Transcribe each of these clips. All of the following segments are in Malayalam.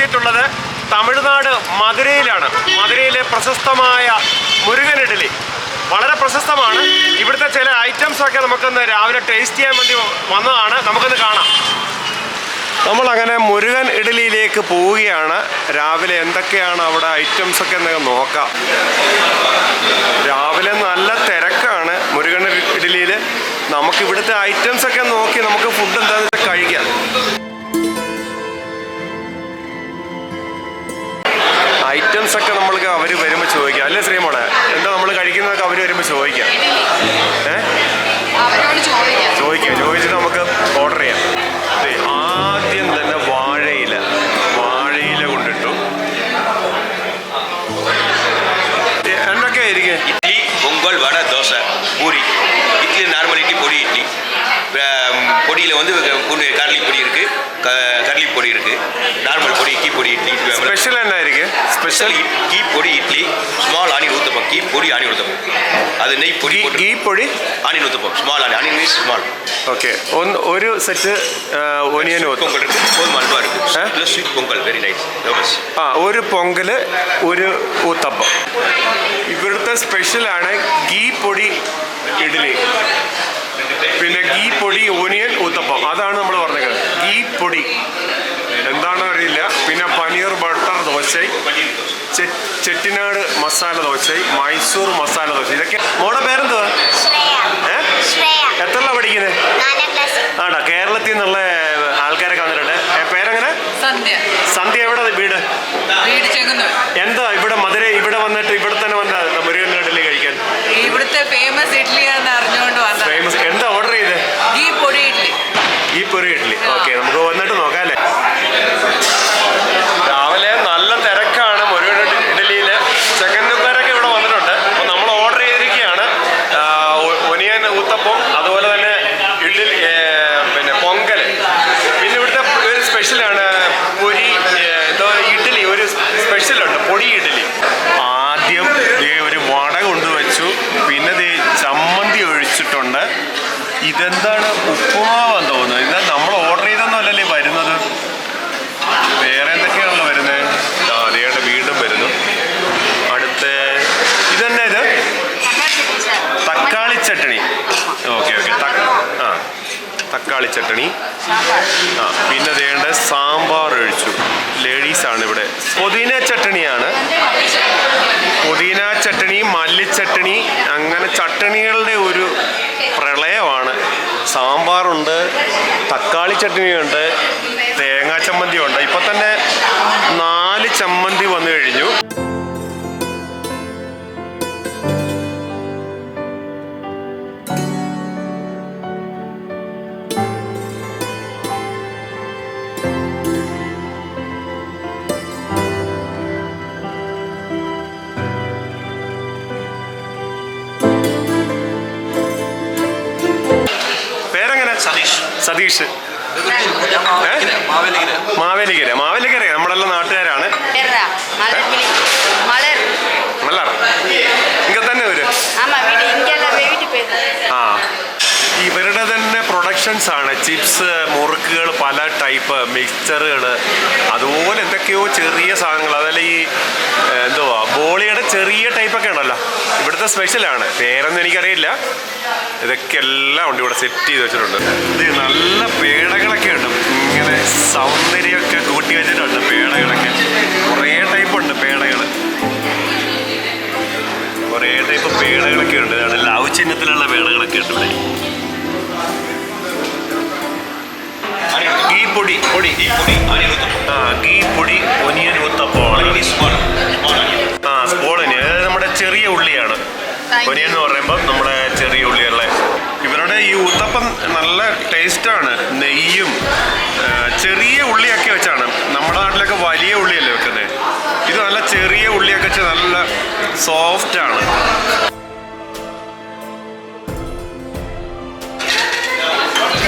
എത്തിയിട്ടുള്ളത് തമിഴ്നാട് മധുരയിലാണ്. മധുരയിലെ പ്രശസ്തമായ മുരുകൻ ഇഡ്ഡലി വളരെ പ്രശസ്തമാണ്. ഇവിടുത്തെ ചില ഐറ്റംസ് ഒക്കെ നമുക്കൊന്ന് രാവിലെ ടേസ്റ്റ് ചെയ്യാൻ വേണ്ടി വന്നതാണ്. നമുക്കൊന്ന് കാണാം. നമ്മളങ്ങനെ മുരുകൻ ഇഡ്ഡലിയിലേക്ക് പോവുകയാണ്. രാവിലെ എന്തൊക്കെയാണ് അവിടെ ഐറ്റംസ് ഒക്കെ എന്നൊക്കെ നോക്കാം. രാവിലെ നല്ല തിരക്കാണ് മുരുകൻ ഇഡ്ഡലിയിൽ. നമുക്ക് ഇവിടുത്തെ ഐറ്റംസ് ഒക്കെ നോക്കി നമുക്ക് ഫുഡ് എന്താണെന്ന് വെച്ചാൽ കഴിക്കാം. ഐറ്റംസ് ഒക്കെ നമ്മൾക്ക് അവർ വരുമ്പോൾ ചോദിക്കാം അല്ലേ ശ്രീമോളെ? എന്താ നമ്മൾ കഴിക്കുന്നതൊക്കെ അവർ വരുമ്പോൾ ചോദിക്കാം. ചോദിച്ചിട്ട് നമുക്ക് ഓർഡർ ചെയ്യാം. ആദ്യം തന്നെ വാഴയില കൊണ്ടിട്ടു. എന്തൊക്കെയായിരിക്കും? ഇഡ്ഡലി, പൊങ്കൽ, വട, ദോശ, പൂരി. இட்லி நார்மல் இட்லி, பொடி இட்லி. பொடியில் வந்து கடலை பொடி இருக்குது, கடலை பொடி இருக்குது, நார்மல் பொடி, கீ பொடி இட்லி. ஸ்பெஷல் என்ன இருக்குது? Special ghee podi idli, small onion uttapam, ghee podi onion uttapam, அது நெய் பொடி, ghee podi onion uttapam, small onion means small. Okay, ഒരു സെറ്റ് ഒനിയൻ പൊങ്കൽ இருக்குது, கோதுமை அல்வா இருக்குது, plus sweet pongal, very nice. ഒരു പൊങ്കൽ, ഒരു ഊത്തപ്പം. ഇവിടുത്തെ സ്പെഷ്യലാണ് ഗീ പൊടി ഇഡ്ഡലി, പിന്നെ ഗീ പൊടി ഓനിയൻ ഊത്തപ്പം. അതാണ് നമ്മൾ പറഞ്ഞത്. ഗീ പൊടി എന്താണെന്ന് അറിയില്ല. പിന്നെ പനീർ ബട്ടർ ദോശ, ചെട്ടിനാട് മസാല ദോശ, മൈസൂർ മസാല ദോശ. ഇതൊക്കെ. മോടെ പേരെന്തുവാ? എത്രല്ല പഠിക്കുന്നത്? ആടാ, കേരളത്തിൽ നിന്നുള്ള ആൾക്കാരൊക്കെ വന്നിട്ടുണ്ട്. പേരെങ്ങനെ? സന്ധ്യ. എവിടെ വീട്? എന്താ ഇവിടെ മധുര ഇവിടെ വന്നിട്ട് ഇവിടെ തന്നെ വന്ന മുരുകൻ ഇഡ്ഡലി കഴിക്കാൻ? ഇവിടുത്തെ ഫേമസ് ഇഡ്ഡലിയാണെന്ന് അറിഞ്ഞുകൊണ്ട് വന്നത്. ഫേമസ്. എന്താ ഓർഡർ ചെയ്തത്? ഗീ പൊടി ഇഡ്ഡലി. ഗീ പൊടി ഇഡ്ഡലി. ഓക്കെ, നമുക്ക് വന്നിട്ട് നോക്കാം അല്ലേ? രാവിലെ നല്ല തിരക്കാണ് മുരുകൻ ഇഡ്ഡലിയിൽ. ചെക്കൻകാരൊക്കെ ഇവിടെ വന്നിട്ടുണ്ട്. അപ്പോൾ നമ്മൾ ഓർഡർ ചെയ്തിരിക്കുകയാണ് ഒനിയൻ ഊത്തപ്പം, അതുപോലെ തന്നെ ഇഡ്ഡലി, പിന്നെ പൊങ്കൽ. പിന്നെ ഇവിടുത്തെ ഒരു സ്പെഷ്യലാണ് പൊരി ഇഡ്ഡലി. ഒരു സ്പെഷ്യലുണ്ട് പൊടി ഇഡ്ഡലി. ആദ്യം ഒരു വട കൊണ്ടുവച്ചു, പിന്നെ ചമ്മന്തി ഒഴിച്ചിട്ടുണ്ട്. ഇതെന്താണ്? ഉപ്പുമാവെന്ന് തോന്നുന്നത്. ഇത് നമ്മൾ ഓർഡർ ചെയ്തൊന്നുമല്ലല്ലേ വരുന്നത്. വേറെ എന്തൊക്കെയാണല്ലോ വരുന്നത്? അതേടെ വീണ്ടും വരുന്നു. അടുത്ത ഇതന്നെ ഇത് തക്കാളി ചട്ടണി. ഓക്കെ, തക്കാളി ചട്ടണി. പിന്നെ വേണ്ട സാമ്പാർ ഒഴിച്ചു. ലേഡീസാണ് ഇവിടെ. പുതിന ചട്ടണിയാണ്. പുതിന ചട്ടണി, മല്ലിച്ചട്ടണി, അങ്ങനെ ചട്ടണികളുടെ ഒരു പ്രളയമാണ്. സാമ്പാറുണ്ട്, തക്കാളി ചട്ടണിയുണ്ട്, തേങ്ങാ ചമ്മന്തി ഉണ്ട്. ഇപ്പം തന്നെ 4 ചമ്മന്തി വന്നു കഴിഞ്ഞു. സതീഷ്. മാവേലിക്കര. നമ്മളെല്ലാം നാട്ടുകാരാണ്. മലർ ഇങ്ങ തന്നെ വരും. ഇവരുടെ തന്നെ പ്രൊഡക്ഷൻസ് ആണ്. ചിപ്സ്, മുറുക്കുകൾ, പല ടൈപ്പ് മിക്സ്ചറുകൾ, അതുപോലെ എന്തൊക്കെയോ ചെറിയ സാധനങ്ങൾ. അതല്ല ഈ എന്തുവാ ബോളിയുടെ ചെറിയ ടൈപ്പൊക്കെ ഉണ്ടല്ലോ, ഇവിടുത്തെ സ്പെഷ്യലാണ്. പേരൊന്നും എനിക്കറിയില്ല. ഇതൊക്കെ എല്ലാം ഉണ്ട് ഇവിടെ സെറ്റ് ചെയ്ത് വെച്ചിട്ടുണ്ട്. ഇത് നല്ല പേടകളൊക്കെ ഉണ്ട്. ഇങ്ങനെ സൗന്ദര്യമൊക്കെ കൂട്ടി വെച്ചിട്ടുണ്ട് പേടകളൊക്കെ. കുറേ ടൈപ്പുണ്ട് പേടകൾ. കുറേ ടൈപ്പ് പേടകളൊക്കെ ഉണ്ട്. ലവ് ചിഹ്നത്തിലുള്ള പേടകളൊക്കെ ഉണ്ട് ഇവിടെ. ഗീ പൊടി ഒനിയൻ ഊത്തപ്പമാണ്. സ്പോളിന് നമ്മുടെ ചെറിയ ഉള്ളിയാണ്. ഒനിയൻ എന്ന് പറയുമ്പോൾ നമ്മുടെ ചെറിയ ഉള്ളിയുള്ള. ഇവരുടെ ഈ ഊത്തപ്പം നല്ല ടേസ്റ്റാണ്. നെയ്യും ചെറിയ ഉള്ളിയൊക്കെ വെച്ചാണ്. നമ്മുടെ നാട്ടിലൊക്കെ വലിയ ഉള്ളിയല്ലേ വെക്കുന്നത്. ഇത് നല്ല ചെറിയ ഉള്ളിയൊക്കെ വെച്ച് നല്ല സോഫ്റ്റാണ്.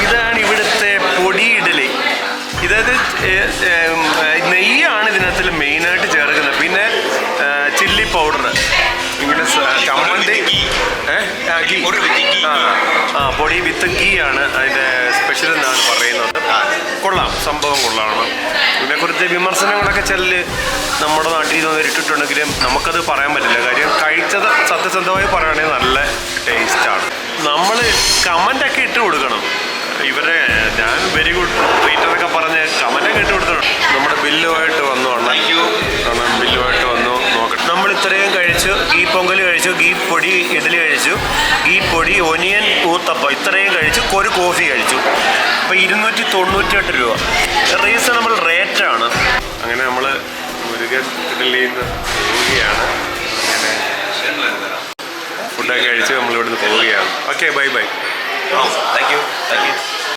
ഇതാണ് ഇവിടുത്തെ പൊടി ഇഡ്ഡലി. ഇതായത് നെയ്യാണ് ഇതിനകത്ത് മെയിനായിട്ട് ചേർക്കുന്നത്. പിന്നെ ചില്ലി പൗഡർ, ഇങ്ങനെ ചമ്മന്തി, ഗീ പൊടി with ghee. പൊടി വിത്ത് ഗീ ആണ് അതിൻ്റെ സ്പെഷ്യൽ എന്നാണ് പറയുന്നത്. കൊള്ളാം, സംഭവം കൊള്ളാണ്. ഇതിനെക്കുറിച്ച് വിമർശനങ്ങളൊക്കെ ചെല്ല് നമ്മുടെ നാട്ടിൽ നിന്ന് ഇട്ടിട്ടുണ്ടെങ്കിലും നമുക്കത് പറയാൻ പറ്റില്ല. കാര്യം കഴിച്ചത് സത്യസന്ധമായി പറയുകയാണെങ്കിൽ നല്ല ടേസ്റ്റാണ്. നമ്മൾ കമൻ്റൊക്കെ ഇട്ട് കൊടുക്കണം. ഇവരെ ഞാൻ വെരി ഗുഡ് ട്രീറ്റ് എന്നൊക്കെ പറഞ്ഞ് കമൻ്റൊക്കെ ഇട്ട് കൊടുക്കണം. നമ്മുടെ ബില്ലുമായിട്ട് വന്നു ബില്ലുമായിട്ട് വന്നു നോക്കട്ടെ. നമ്മൾ ഇത്രയും കഴിച്ചു. ഗീ പൊങ്കൽ കഴിച്ചു, ഗീ പൊടി ഇഡ്ഡലി കഴിച്ചു, ഗീ പൊടി ഒനിയൻ ഊത്തപ്പം ഇത്രയും കഴിച്ചു, ഒരു കോഫി കഴിച്ചു. അപ്പോൾ 298 രൂപ, റീസണബിൾ റേറ്റാണ്. അങ്ങനെ നമ്മൾ മുരുകൻ ഇഡ്ഡലിയിൽ നിന്ന് പോവുകയാണ്. അങ്ങനെ ഫുഡൊക്കെ കഴിച്ച് നമ്മളിവിടുന്ന് പോവുകയാണ്. Okay, bye bye. Thank you.